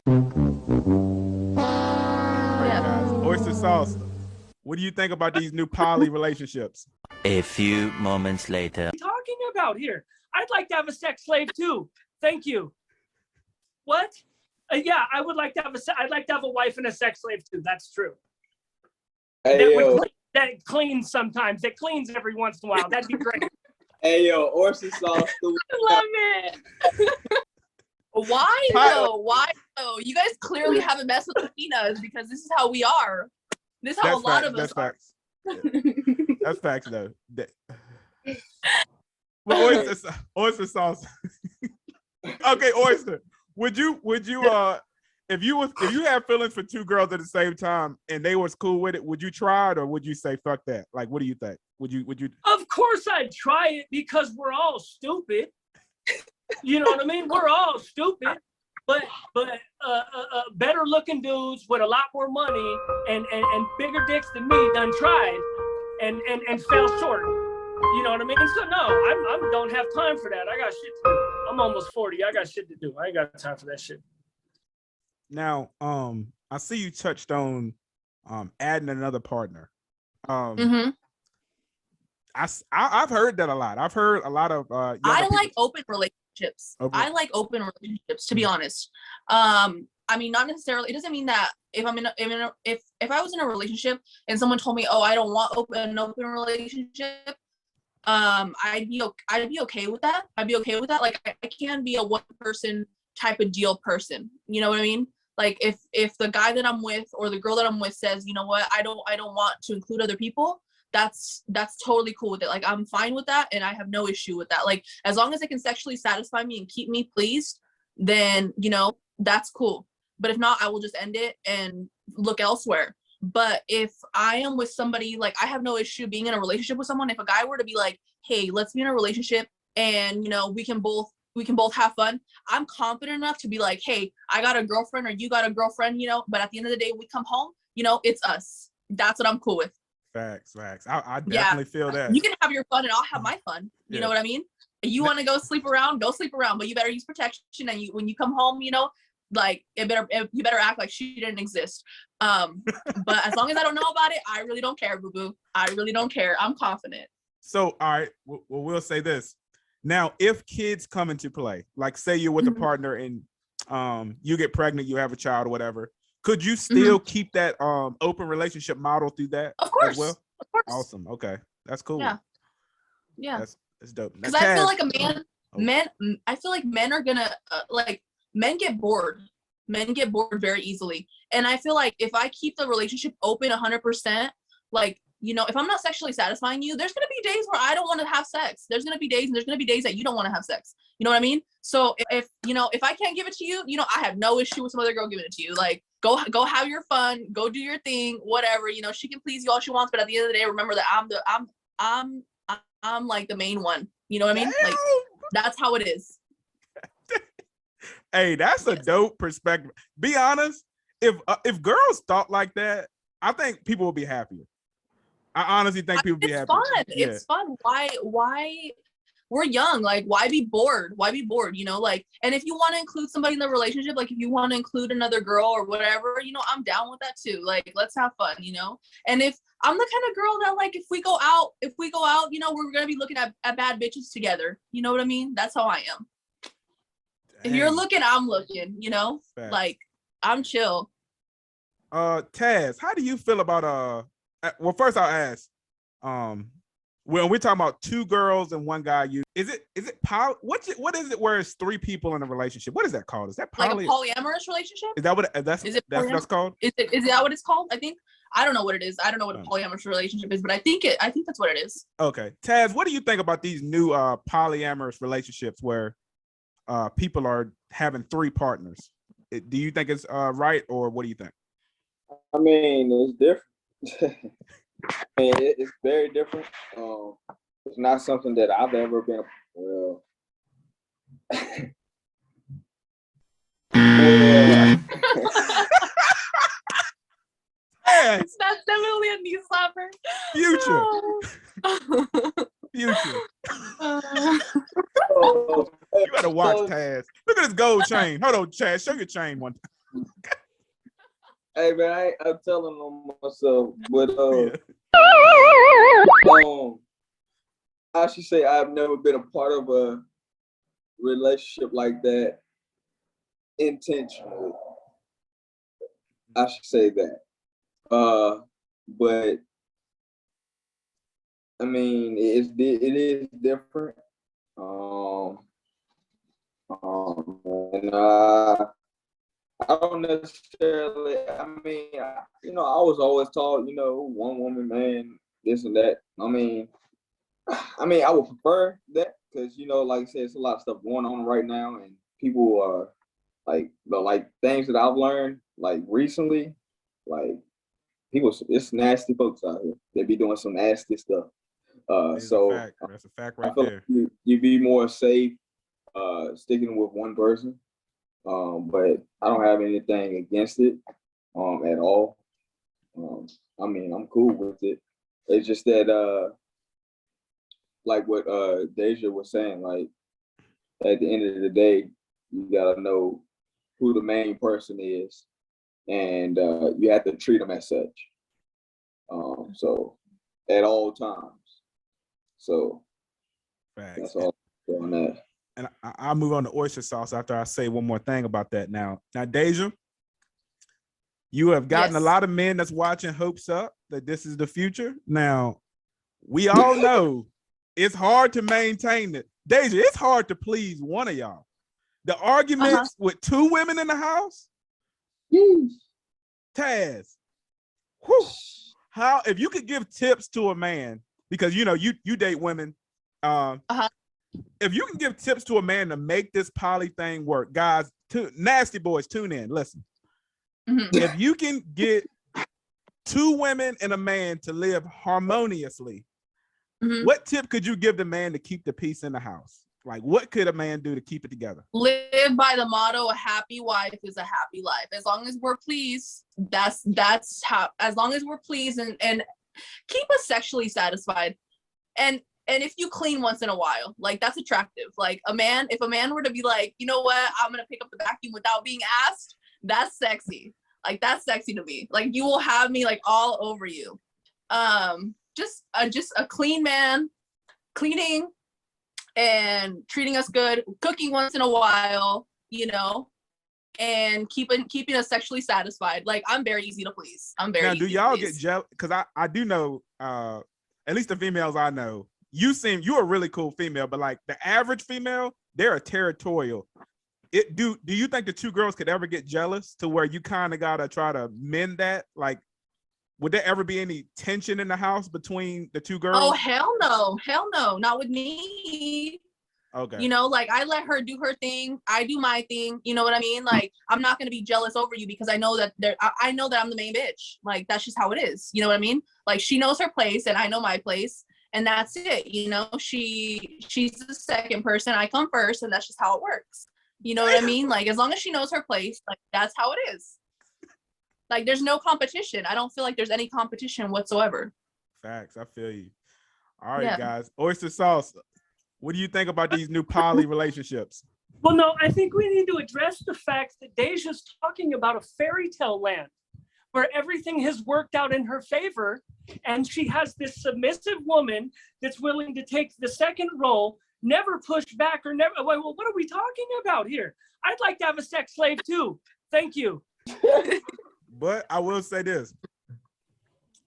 Yeah, it does. Oyster sauce. What do you think about these new poly relationships? A few moments later. What are you talking about here? I'd like to have a sex slave too. Thank you. What? Yeah, I would like to have I'd like to have a wife and a sex slave too. That's true. Hey, yo. That cleans sometimes. That cleans every once in a while. That'd be great. Hey, yo, oyster sauce. I love it. Why though? Why though? You guys clearly haven't messed with Latinas because this is how we are. This is how a lot of us are. That's facts though. But oyster sauce. Okay, oyster. Would you if you had feelings for two girls at the same time and they was cool with it, would you try it or would you say fuck that? Like, what do you think? Would you? Of course I'd try it because we're all stupid. You know what I mean? We're all stupid. But better looking dudes with a lot more money and bigger dicks than me done tried and fell short. You know what I mean? So no, I don't have time for that. I got shit to do. I'm almost 40. I got shit to do. I ain't got time for that shit. Now, I see you touched on adding another partner. I've heard that a lot. I've heard a lot of I like open relationships. I like open relationships, to be honest. I mean, not necessarily. It doesn't mean that if I'm if I was in a relationship and someone told me, "Oh, I don't want an open relationship," I'd be okay with that. I'd be okay with that. Like I can be a one person type of deal person. You know what I mean? Like if the guy that I'm with or the girl that I'm with says, you know what, I don't want to include other people, that's totally cool with it. Like I'm fine with that and I have no issue with that. Like as long as it can sexually satisfy me and keep me pleased, then you know, that's cool. But if not, I will just end it and look elsewhere. But if I am with somebody, like I have no issue being in a relationship with someone. If a guy were to be like, hey, let's be in a relationship and you know, we can both have fun, I'm confident enough to be like, hey, I got a girlfriend or you got a girlfriend, you know, but at the end of the day, we come home, you know, it's us. That's what I'm cool with. Facts. I definitely feel that. You can have your fun and I'll have my fun. You know what I mean? You want to go sleep around, but you better use protection. And when you come home, you know, like you better act like she didn't exist. But as long as I don't know about it, I really don't care, boo boo. I really don't care. I'm confident. So, all right, we'll say this. Now, if kids come into play, like say you're with a partner and you get pregnant, you have a child or whatever, could you still keep that open relationship model through that? Of course. As well? Of course. Awesome. Okay. That's cool. Yeah. That's dope. Because I feel like I feel like men are gonna men get bored. Men get bored very easily. And I feel like if I keep the relationship open 100%, like, you know, if I'm not sexually satisfying you, there's going to be days where I don't want to have sex. There's going to be days that you don't want to have sex. You know what I mean? So if I can't give it to you, you know, I have no issue with some other girl giving it to you. Like, go have your fun, go do your thing, whatever, you know, she can please you all she wants. But at the end of the day, remember that I'm like the main one. You know what I mean? Like, that's how it is. Hey, that's a dope perspective. Be honest, if girls thought like that, I think people would be happier. I honestly think people would be happy. It's fun. Why we're young, like why be bored? You know, like, and if you want to include somebody in the relationship, like if you want to include another girl or whatever, you know, I'm down with that too. Like, let's have fun, you know. And if I'm the kind of girl that like if we go out, you know, we're gonna be looking at bad bitches together. You know what I mean? That's how I am. If you're looking, I'm looking, you know. Fact. Like I'm chill. Taz, how do you feel about well, first I'll ask, when we're talking about two girls and one guy, is it what is it where it's three people in a relationship? What is that called? Is that like a polyamorous relationship? Is that what that's what's called? Is that what it's called? I don't know what it is. I don't know what a polyamorous relationship is, but I think that's what it is. Okay. Taz, what do you think about these new polyamorous relationships where people are having three partners? Do you think it's right, or what do you think? I mean, it's different. It's very different. It's not something that I've ever been. Well, That's definitely a knee slapper. Future. Future. You gotta watch Taz. Look at his gold chain. Hold on, Chad. Show your chain one time. Hey man, I'm telling on myself, but I should say I've never been a part of a relationship like that intentionally. I should say that. But I mean, it is different. And I don't necessarily. I mean, I was always taught, one woman, man, this and that. I would prefer that because, like I said, it's a lot of stuff going on right now, and people are like things that I've learned like recently, like people, it's nasty folks out here. They be doing some nasty stuff. So that's a fact right I feel there. like you be more safe sticking with one person. But I don't have anything against it at all. I'm cool with it. It's just that like what Deja was saying, like at the end of the day, you gotta know who the main person is, and you have to treat them as such. So at all times. So Facts. that's all on that. And I'll move on to oyster sauce after I say one more thing about that. Now, Deja, you have gotten a lot of men that's watching hopes up that this is the future. Now, we all know it's hard to maintain it. Deja, it's hard to please one of y'all. The arguments with two women in the house, Taz, whew, how, if you could give tips to a man, because you date women, if you can give tips to a man to make this poly thing work, guys, nasty boys, tune in, listen. If you can get two women and a man to live harmoniously, what tip could you give the man to keep the peace in the house? Like, what could a man do to keep it together? Live by the motto, a happy wife is a happy life. As long as we're pleased, that's how, as long as we're pleased and keep us sexually satisfied. And if you clean once in a while, like, that's attractive. Like, if a man were to be like, you know what, I'm going to pick up the vacuum without being asked, that's sexy. Like, that's sexy to me. Like, you will have me like all over you. Just a clean man, cleaning and treating us good, cooking once in a while, and keeping us sexually satisfied. Like, I'm very easy to please. I'm very. Now, do y'all get jealous? Because I do know, at least the females I know, you're a really cool female, but like the average female, they're a territorial. Do you think the two girls could ever get jealous to where you kind of gotta try to mend that? Like, would there ever be any tension in the house between the two girls? Oh, hell no, not with me. Okay. Like, I let her do her thing, I do my thing. You know what I mean? Like, I'm not gonna be jealous over you because I know that I know that I'm the main bitch. Like, that's just how it is. You know what I mean? Like, she knows her place and I know my place, and that's it. She's the second person, I come first, and that's just how it works. You know what I mean? Like, as long as she knows her place, like, that's how it is. Like, there's no competition. I don't feel like there's any competition whatsoever. Facts. I feel you. All right, guys. Oyster sauce. What do you think about these new poly relationships? Well, no, I think we need to address the fact that Deja's talking about a fairy tale land where everything has worked out in her favor, and she has this submissive woman that's willing to take the second role, never push back or never. Well, what are we talking about here? I'd like to have a sex slave too. Thank you. But I will say this.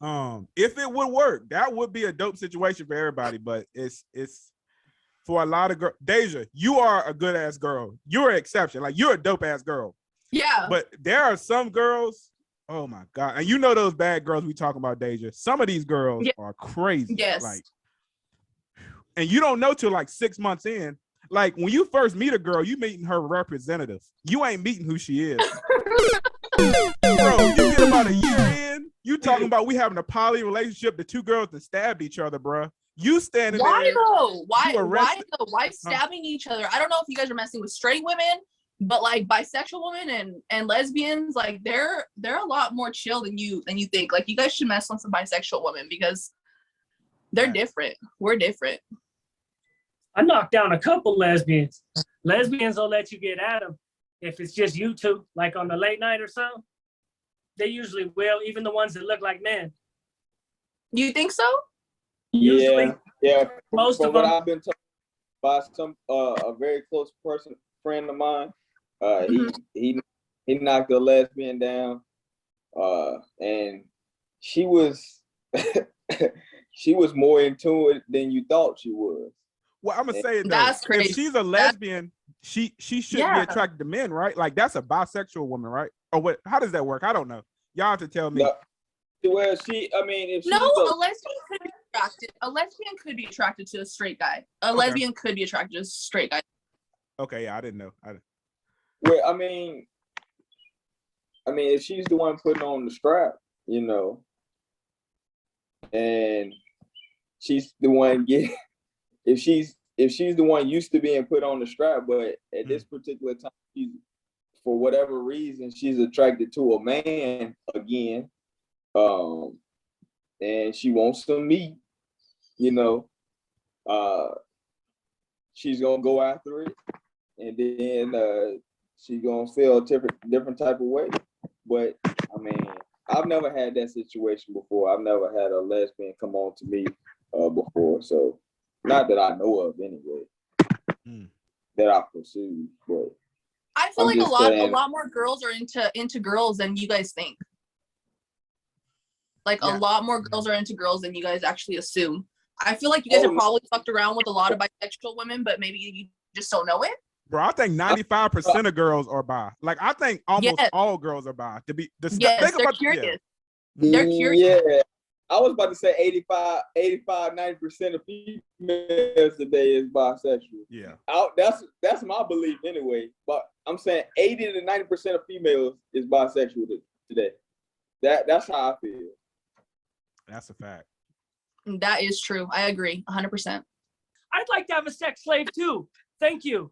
If it would work, that would be a dope situation for everybody. But it's for a lot of girls. Deja, you are a good ass girl. You're an exception. Like, you're a dope ass girl. Yeah. But there are some girls, oh my God. And those bad girls we talking about, Deja. Some of these girls are crazy. Yes. Like, and you don't know till like 6 months in. Like, when you first meet a girl, you meeting her representative. You ain't meeting who she is. Bro, you get about a year in, you talking about we having a poly relationship, the two girls that stabbed each other, bro. You standing there. Why though? Why stabbing each other? I don't know if you guys are messing with straight women, but like bisexual women and lesbians, like they're a lot more chill than you think. Like, you guys should mess with some bisexual women because they're different. We're different. I knocked down a couple lesbians. Lesbians will let you get at them. If it's just you two, like on the late night or something, they usually will, even the ones that look like men. You think so? Usually, Yeah. most From of what them. I've been told by a very close friend of mine, he knocked a lesbian down, and she was she was more into it than you thought she was. Well, I'm gonna say it though. That's crazy. If she's a lesbian, she shouldn't be attracted to men, right? Like that's a bisexual woman, right? Or what? How does that work? I don't know. Y'all have to tell me. No, well, if No, a lesbian could be attracted. A lesbian could be attracted to a straight guy. A lesbian could be attracted to a straight guy. Okay, yeah, I didn't know. Well, I mean, if she's the one putting on the strap, you know, and she's the one getting, if she's the one used to being put on the strap, but at this particular time, for whatever reason, she's attracted to a man again, and she wants some meat, you know, she's gonna go after it, and then she's gonna feel a different type of way. But I mean, I've never had that situation before. I've never had a lesbian come on to me before, so not that I know of anyway, that I pursued. But I feel like a lot more girls are into girls than you guys think. Like a lot more girls are into girls than you guys actually assume. I feel like you guys have probably fucked around with a lot of bisexual women, but maybe you just don't know it. Bro, I think 95% of girls are bi. Like I think almost all girls are bi. They're curious. They're curious. Yeah. I was about to say 90% of females today is bisexual. Yeah. That's my belief anyway. But I'm saying 80 to 90% of females is bisexual today. That's how I feel. That's a fact. That is true. I agree 100%. I'd like to have a sex slave too. Thank you.